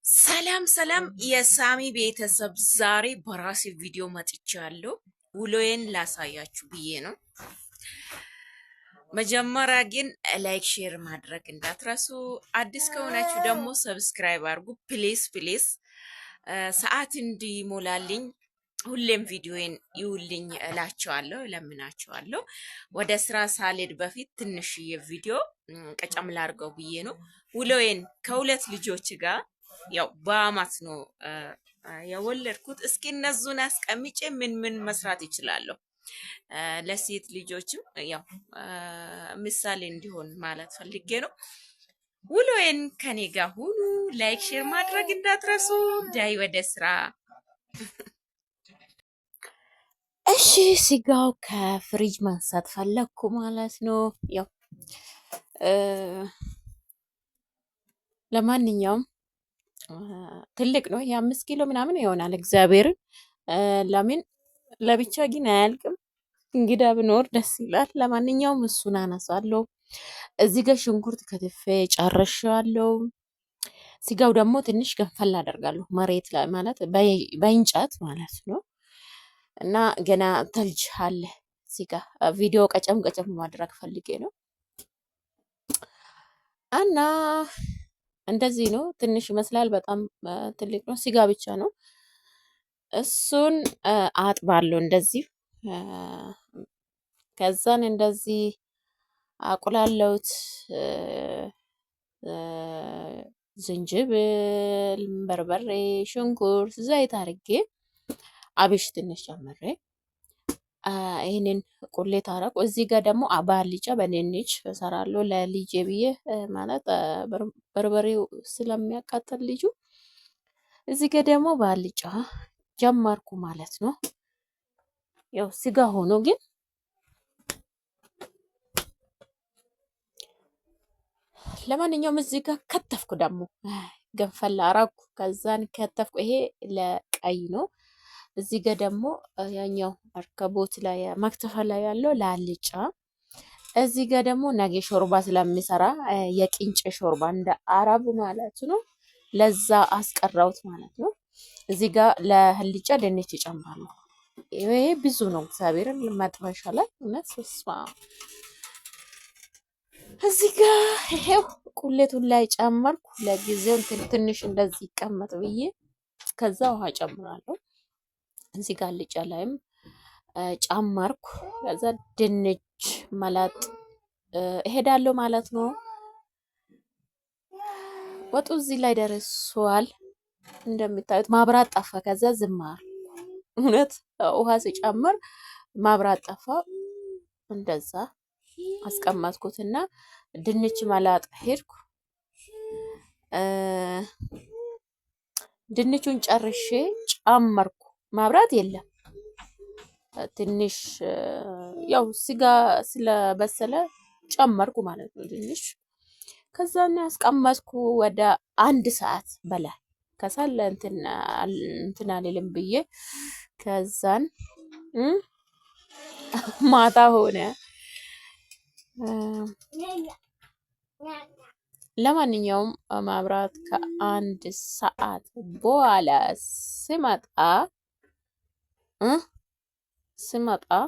ሰላም ሰላም የሳሚ ቤተሰብ ዛሬ በራሴ ቪዲዮ መጥቻለሁ። ውሎዬን ላሳያችሁ ብዬ ነው። መጀመሪያ ግን ላይክ ሼር ማድረግ እንዳትረሱ። አዲስ ከሆናችሁ ደግሞ ሰብስክራይብ አድርጉ ፕሊስ ፕሊስ። ሰዓት እንዲሞላልኝ ሁሌም ቪዲዮን ይውልኝ እላቸዋለሁ፣ እለምናቸዋለሁ። ወደ ስራ ሳልሄድ በፊት ትንሽዬ ቪዲዮ ቀጨም ላድርገው ብዬ ነው። ውሎዬን ከሁለት ልጆች ጋር ያው በአማት ነው የወለድኩት። እስኪ እነሱን አስቀምጬ ምን ምን መስራት ይችላለሁ ለሴት ልጆችም ያው ምሳሌ እንዲሆን ማለት ፈልጌ ነው። ውሎዬን ከኔ ጋር ሁኑ። ላይክ ሼር ማድረግ እንዳትረሱ። ዳይ ወደ ስራ። እሺ ስጋው ከፍሪጅ ማንሳት ፈለግኩ ማለት ነው። ያው ለማንኛውም ትልቅ ነው። የ5 ኪሎ ምናምን ይሆናል። እግዚአብሔርን ለምን ለብቻ ግን አያልቅም። እንግዳ ብኖር ደስ ይላል። ለማንኛውም እሱን አነሳለሁ። እዚህ ጋር ሽንኩርት ከትፌ ጨርሻለሁ። ስጋው ደግሞ ትንሽ ገንፈል አደርጋለሁ መሬት ላይ ማለት በእንጨት ማለት ነው። እና ገና ተልጅ አለ እዚህ ጋር ቪዲዮ ቀጨም ቀጨም ማድረግ ፈልጌ ነው እና እንደዚህ ነው። ትንሽ ይመስላል፣ በጣም ትልቅ ነው። ስጋ ብቻ ነው። እሱን አጥባለሁ እንደዚህ። ከዛን እንደዚህ አቁላለሁት። ዝንጅብል፣ በርበሬ፣ ሽንኩርት፣ ዘይት አርጌ አብሽ ትንሽ ጨምሬ ይህንን ቁሌት አረቁ። እዚህ ጋር ደግሞ በአልጫ በድንች እሰራለሁ ለልጄ ብዬ ማለት በርበሬው ስለሚያቃጥል ልጁ። እዚህ ጋር ደግሞ በአልጫ ጀመርኩ ማለት ነው። ያው ስጋ ሆኖ ግን ለማንኛውም እዚህ ጋር ከተፍኩ ደግሞ ገንፈል አረኩ። ከዛን ከተፍኩ። ይሄ ለቀይ ነው። እዚህ ጋር ደግሞ ያኛው አርከቦት ላይ መክተፋ ላይ ያለው ለአልጫ። እዚህ ጋር ደግሞ ነገ ሾርባ ስለሚሰራ የቅንጨ ሾርባ እንደ አረብ ማለት ነው፣ ለዛ አስቀራውት ማለት ነው። እዚህ ጋር ለአልጫ ድንች ይጨምራሉ። ይሄ ብዙ ነው። እግዚአብሔርን መጥበሻ ላይ እውነት ስማ። እዚህ ጋር ይሄው ቁሌቱን ላይ ጨመርኩ። ለጊዜው ትንሽ እንደዚህ ይቀመጥ ብዬ ከዛ ውሃ ጨምራለሁ። እዚህ ጋር አልጫ ላይም ጨመርኩ። ከዛ ድንች መላጥ እሄዳለሁ ማለት ነው። ወጡ እዚህ ላይ ደርሷል። እንደምታዩት ማብራት ጠፋ። ከዛ ዝም አልኩ። እውነት ውሃ ሲጨምር ማብራት ጠፋ። እንደዛ አስቀመጥኩትና ድንች መላጥ ሄድኩ። ድንቹን ጨርሼ ጨመርኩ። ማብራት የለም። ትንሽ ያው ስጋ ስለበሰለ ጨመርኩ ማለት ነው ድንች። ከዛን ያስቀመጥኩ ወደ 1 ሰዓት በላይ ከሳለ እንትን አልልም ብዬ ከዛን ማታ ሆነ። ለማንኛውም ማብራት ከ1 ሰዓት በኋላ ስመጣ ከ1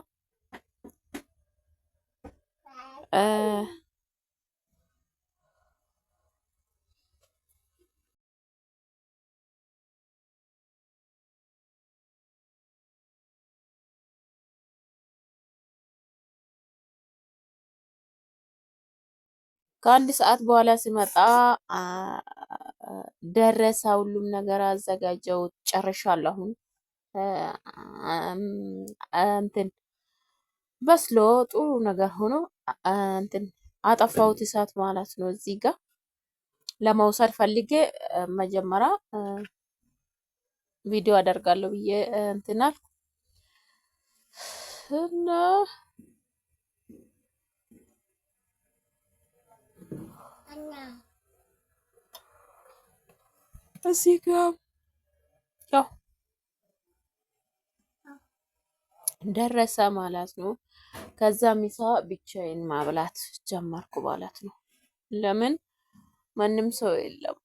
ሰዓት በኋላ ሲመጣ ደረሰ። ሁሉም ነገር አዘጋጀው ጨርሻለሁ። አሁን እንትን በስሎ ጥሩ ነገር ሆኖ እንትን አጠፋሁት እሳት ማለት ነው። እዚህ ጋር ለመውሰድ ፈልጌ መጀመሪያ ቪዲዮ አደርጋለሁ ብዬ እንትን አልኩ እና እዚህ ጋር ያው ደረሰ ማለት ነው። ከዛ ሚሳ ብቻዬን ማብላት ጀመርኩ ማለት ነው። ለምን ማንም ሰው የለም።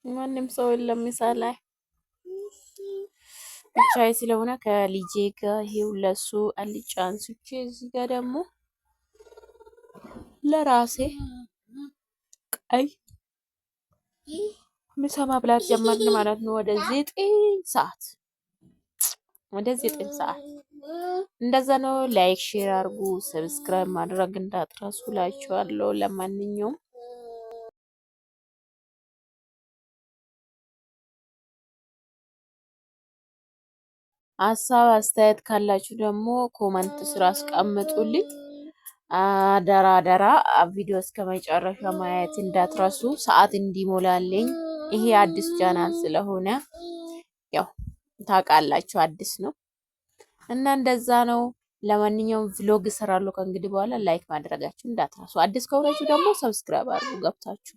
ማንም ሰው የለም ምሳ ላይ ብቻዬ ስለሆነ ከልጄ ጋር ይሄው ለሱ አልጫ አንስቼ እዚህ ጋር ደግሞ ለራሴ ቀይ ምሳ ማብላት ጀመርን ማለት ነው። ወደ 9 ሰዓት ወደ 9 ሰዓት እንደዛ ነው። ላይክ ሼር አድርጉ፣ ሰብስክራይብ ማድረግ እንዳትረሱ እላችኋለሁ። ለማንኛውም ሀሳብ አስተያየት ካላችሁ ደግሞ ኮመንት ስራ አስቀምጡልኝ። አደራ አደራ ቪዲዮ እስከ መጨረሻ ማየት እንዳትረሱ፣ ሰዓት እንዲሞላልኝ። ይሄ አዲስ ቻናል ስለሆነ ያው ታውቃላችሁ አዲስ ነው እና እንደዛ ነው። ለማንኛውም ቭሎግ እሰራለሁ ከእንግዲህ በኋላ። ላይክ ማድረጋችሁ እንዳትረሱ። አዲስ ከሆናችሁ ደግሞ ሰብስክራይብ አድርጉ ገብታችሁ